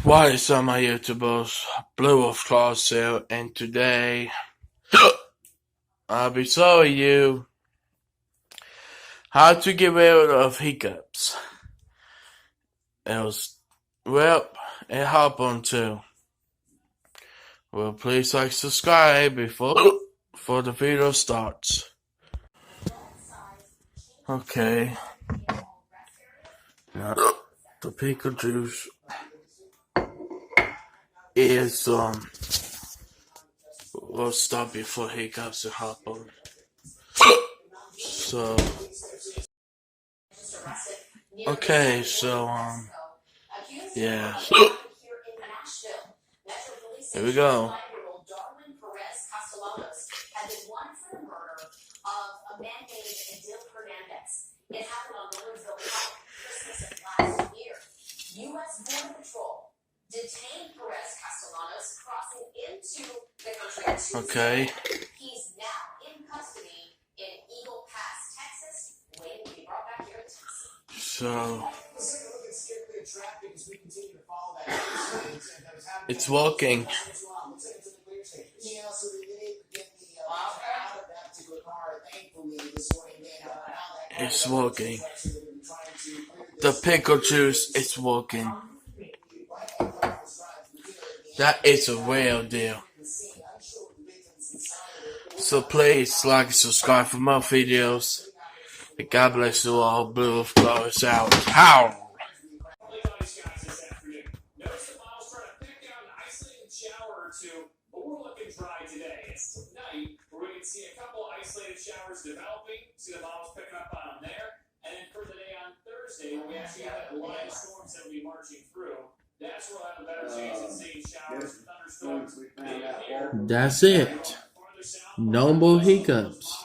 What is up, my YouTubers? Blue of Claws here, and today I'll be showing you how to get rid of hiccups. It happened too. Well, please like, subscribe before the video starts. Okay. Now, the pickle juice is will stop before hiccups to happen. So yeah. Here we go. It happened on Millersville Park, Christmas of last year. U.S. Border Patrol detained Perez Castellanos crossing into the country on Tuesday. Okay. He's now in custody in Eagle Pass, Texas, waiting to be brought back here to Texas. So it's working. It's working. The pickle juice is working. That is a real deal. So please like and subscribe for more videos. And God bless you all. Blue of Claws out. How? But we're looking dry today. It's tonight where we can see a couple isolated showers developing. See the models picking up on them there. And then for the day on Thursday, where we actually have that line of storms that will be marching through. That's where we'll have a better chance of seeing showers and thunderstorms. That's it. No more hiccups.